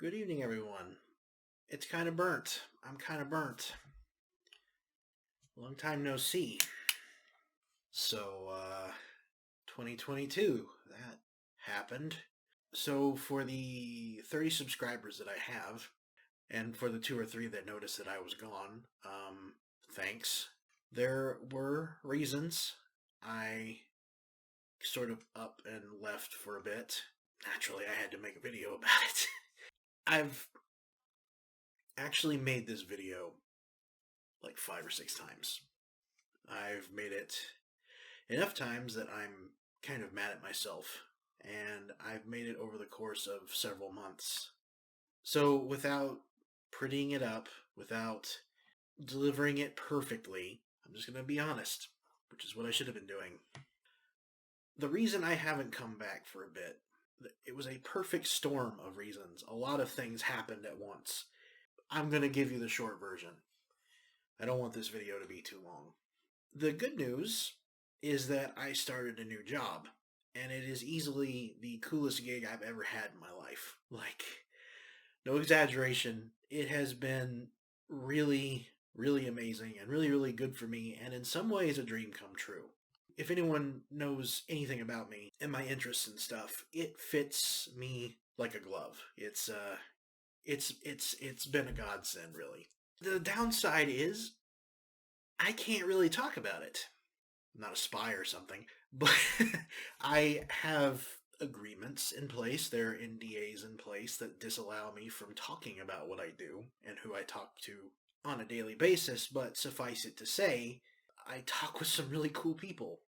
Good evening, everyone. It's kind of burnt. I'm kind of burnt. Long time no see. So, 2022, that happened. So, for the 30 subscribers that I have, and for the two or three that noticed that I was gone, thanks. There were reasons. I sort of up and left for a bit. Naturally, I had to make a video about it. I've actually made this video like 5 or 6 times. I've made it enough times that I'm kind of mad at myself, and I've made it over the course of several months. So, without prettying it up, without delivering it perfectly, I'm just going to be honest, which is what I should have been doing. The reason I haven't come back for a bit, it was a perfect storm of reasons. A lot of things happened at once. I'm going to give you the short version. I don't want this video to be too long. The good news is that I started a new job, and it is easily the coolest gig I've ever had in my life. Like, no exaggeration, it has been really, really amazing and really, really good for me, and in some ways a dream come true. If anyone knows anything about me and my interests and stuff, it fits me like a glove. It's been a godsend, really. The downside is I can't really talk about it. I'm not a spy or something, but I have agreements in place. There are NDAs in place that disallow me from talking about what I do and who I talk to on a daily basis, but suffice it to say, I talk with some really cool people.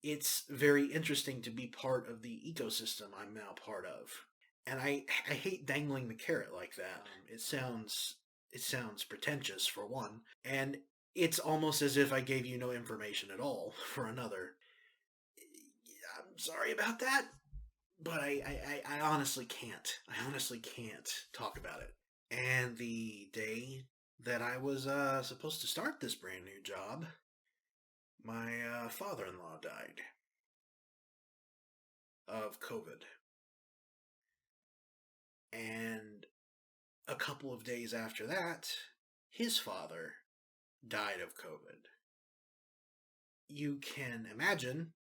It's very interesting to be part of the ecosystem I'm now part of. And I hate dangling the carrot like that. It sounds pretentious for one, and it's almost as if I gave you no information at all for another. I'm sorry about that, but I honestly can't. I honestly can't talk about it. And the day that I was supposed to start this brand new job, my father-in-law died of COVID. And a couple of days after that, his father died of COVID. You can imagine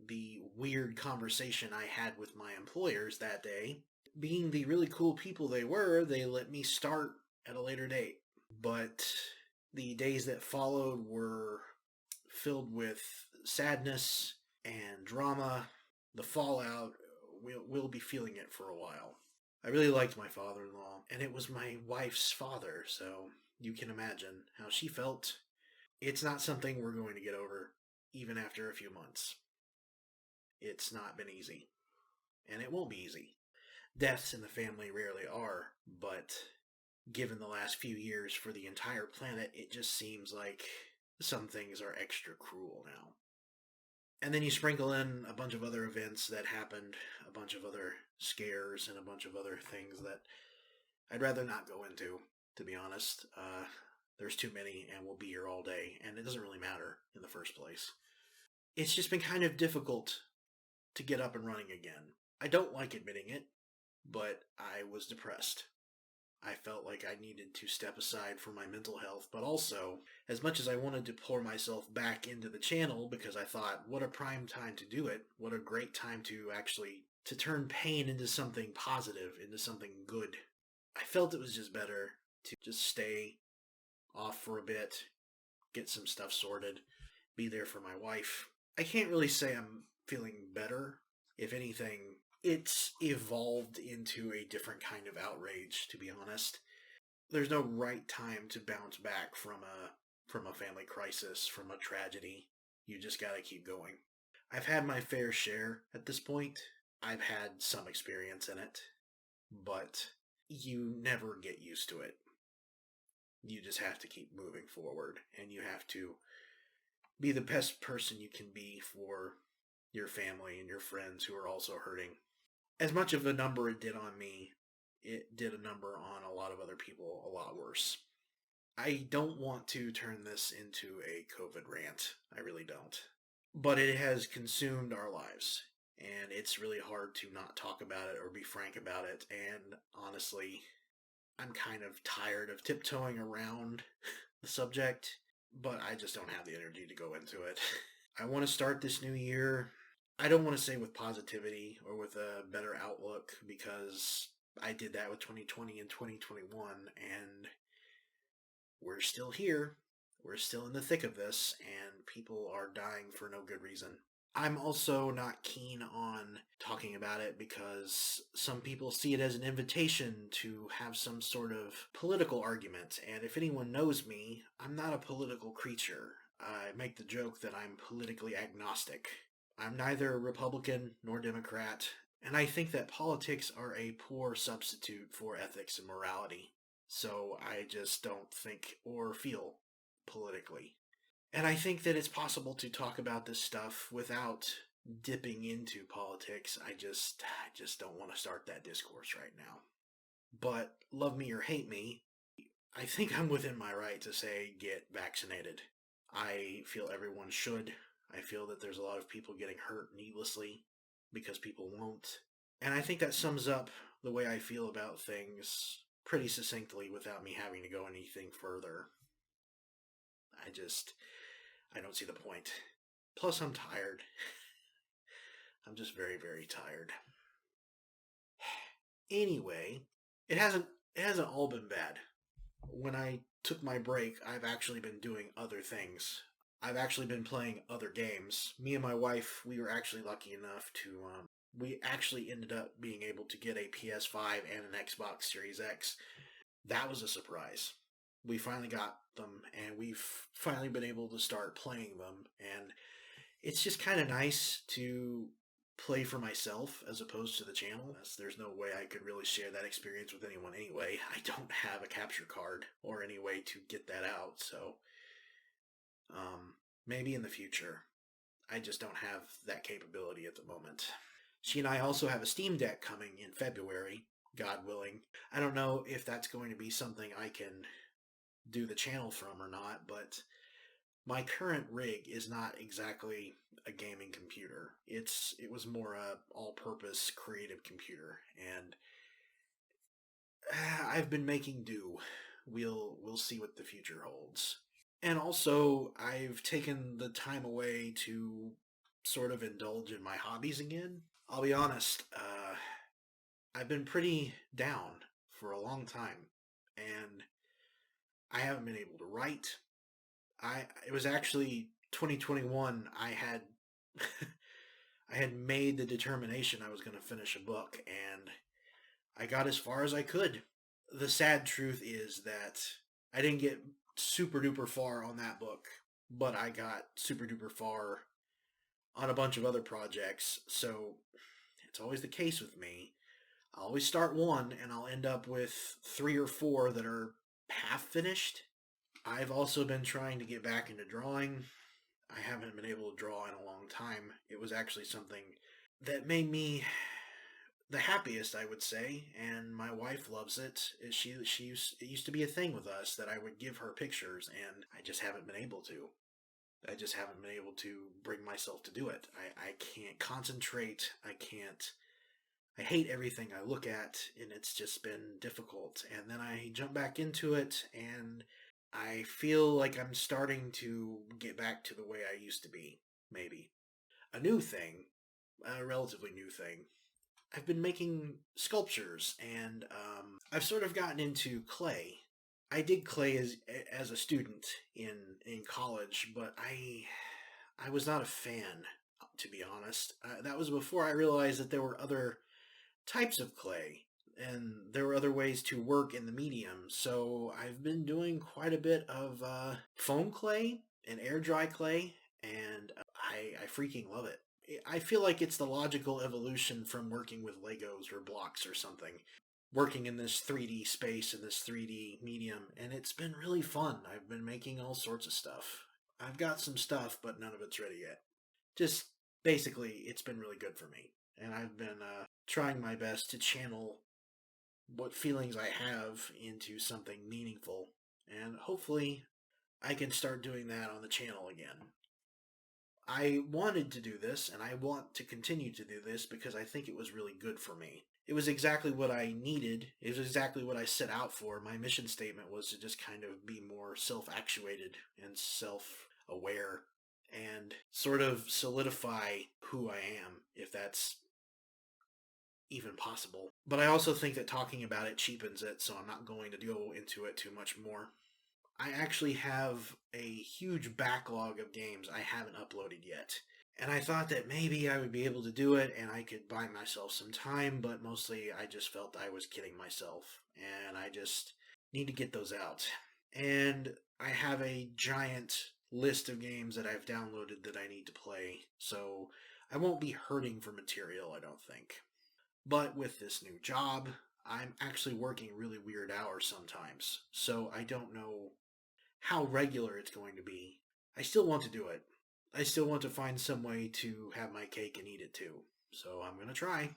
the weird conversation I had with my employers that day. Being the really cool people they were, they let me start at a later date. But the days that followed were filled with sadness and drama. The fallout, we'll be feeling it for a while. I really liked my father-in-law, and it was my wife's father, so you can imagine how she felt. It's not something we're going to get over, even after a few months. It's not been easy, and it won't be easy. Deaths in the family rarely are, but given the last few years for the entire planet, it just seems like some things are extra cruel now. And then you sprinkle in a bunch of other events that happened, a bunch of other scares, and a bunch of other things that I'd rather not go into, to be honest. There's too many, and we'll be here all day, and it doesn't really matter in the first place. It's just been kind of difficult to get up and running again. I don't like admitting it, but I was depressed. I felt like I needed to step aside for my mental health, but also, as much as I wanted to pour myself back into the channel because I thought, what a prime time to do it, what a great time to actually to turn pain into something positive, into something good. I felt it was just better to just stay off for a bit, get some stuff sorted, be there for my wife. I can't really say I'm feeling better. If anything, it's evolved into a different kind of outrage, to be honest. There's no right time to bounce back from a family crisis, from a tragedy. You just gotta keep going. I've had my fair share at this point. I've had some experience in it, but you never get used to it. You just have to keep moving forward, and you have to be the best person you can be for your family and your friends who are also hurting. As much of a number it did on me, it did a number on a lot of other people a lot worse. I don't want to turn this into a COVID rant. I really don't. But it has consumed our lives, and it's really hard to not talk about it or be frank about it. And honestly, I'm kind of tired of tiptoeing around the subject, but I just don't have the energy to go into it. I want to start this new year. I don't want to say with positivity or with a better outlook, because I did that with 2020 and 2021, and we're still here. We're still in the thick of this, and people are dying for no good reason. I'm also not keen on talking about it because some people see it as an invitation to have some sort of political argument. And if anyone knows me, I'm not a political creature. I make the joke that I'm politically agnostic. I'm neither Republican nor Democrat, and I think that politics are a poor substitute for ethics and morality. So I just don't think or feel politically. And I think that it's possible to talk about this stuff without dipping into politics. I just don't want to start that discourse right now. But love me or hate me, I think I'm within my right to say get vaccinated. I feel everyone should. I feel that there's a lot of people getting hurt needlessly because people won't. And I think that sums up the way I feel about things pretty succinctly without me having to go anything further. I don't see the point. Plus, I'm tired. I'm just very, very tired. Anyway, it hasn't all been bad. When I took my break, I've actually been doing other things. I've actually been playing other games. Me and my wife, we were actually lucky enough to we actually ended up being able to get a PS5 and an Xbox Series X. That was a surprise. We finally got them, and we've finally been able to start playing them, and it's just kind of nice to play for myself as opposed to the channel. There's no way I could really share that experience with anyone anyway. I don't have a capture card or any way to get that out, so maybe in the future. I just don't have that capability at the moment. She and I also have a Steam Deck coming in February, God willing. I don't know if that's going to be something I can do the channel from or not, but my current rig is not exactly a gaming computer. It was more a all-purpose creative computer, and I've been making do. We'll see what the future holds. And also, I've taken the time away to sort of indulge in my hobbies again. I'll be honest, I've been pretty down for a long time, and I haven't been able to write. It was actually 2021. I had made the determination I was going to finish a book, and I got as far as I could. The sad truth is that I didn't get super duper far on that book, but I got super duper far on a bunch of other projects. So it's always the case with me. I'll always start one, and I'll end up with 3 or 4 that are half finished. I've also been trying to get back into drawing. I haven't been able to draw in a long time. It was actually something that made me the happiest, I would say, and my wife loves it. It used to be a thing with us that I would give her pictures, and I just haven't been able to. I just haven't been able to bring myself to do it. I can't concentrate. I hate everything I look at, and it's just been difficult. And then I jump back into it, and I feel like I'm starting to get back to the way I used to be, maybe. A new thing, a relatively new thing, I've been making sculptures, and I've sort of gotten into clay. I did clay as a student in college, but I was not a fan, to be honest. That was before I realized that there were other types of clay, and there were other ways to work in the medium. So I've been doing quite a bit of foam clay and air dry clay, and I freaking love it. I feel like it's the logical evolution from working with Legos or blocks or something. Working in this 3D space, in this 3D medium, and it's been really fun. I've been making all sorts of stuff. I've got some stuff, but none of it's ready yet. Just basically, it's been really good for me. And I've been trying my best to channel what feelings I have into something meaningful. And hopefully, I can start doing that on the channel again. I wanted to do this, and I want to continue to do this because I think it was really good for me. it was exactly what I needed. It was exactly what I set out for. My mission statement was to just kind of be more self actuated and self aware and sort of solidify who I am, if that's even possible. But I also think that talking about it cheapens it, so I'm not going to go into it too much more. I actually have a huge backlog of games I haven't uploaded yet. And I thought that maybe I would be able to do it and I could buy myself some time, but mostly I just felt I was kidding myself. And I just need to get those out. And I have a giant list of games that I've downloaded that I need to play, so I won't be hurting for material, I don't think. But with this new job, I'm actually working really weird hours sometimes, so I don't know how regular it's going to be. I still want to do it. I still want to find some way to have my cake and eat it too. So I'm going to try.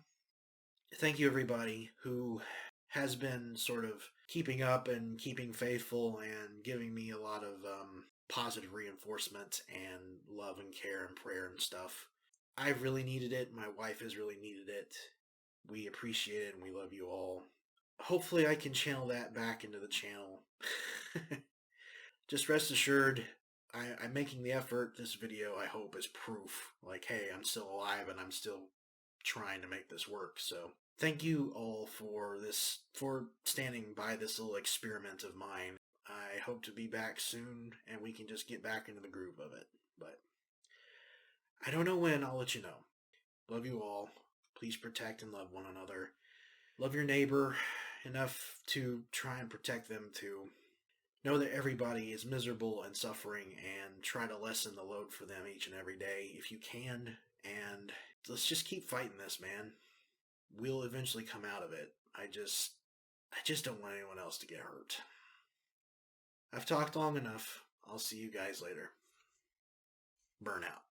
Thank you, everybody who has been sort of keeping up and keeping faithful and giving me a lot of positive reinforcement and love and care and prayer and stuff. I've really needed it. My wife has really needed it. We appreciate it and we love you all. Hopefully, I can channel that back into the channel. Just rest assured, I'm making the effort. This video, I hope, is proof. Like, hey, I'm still alive and I'm still trying to make this work. So, thank you all for standing by this little experiment of mine. I hope to be back soon and we can just get back into the groove of it. But I don't know when. I'll let you know. Love you all. Please protect and love one another. Love your neighbor enough to try and protect them too. Know that everybody is miserable and suffering and try to lessen the load for them each and every day if you can. And let's just keep fighting this, man. We'll eventually come out of it. I just don't want anyone else to get hurt. I've talked long enough. I'll see you guys later. Burnout.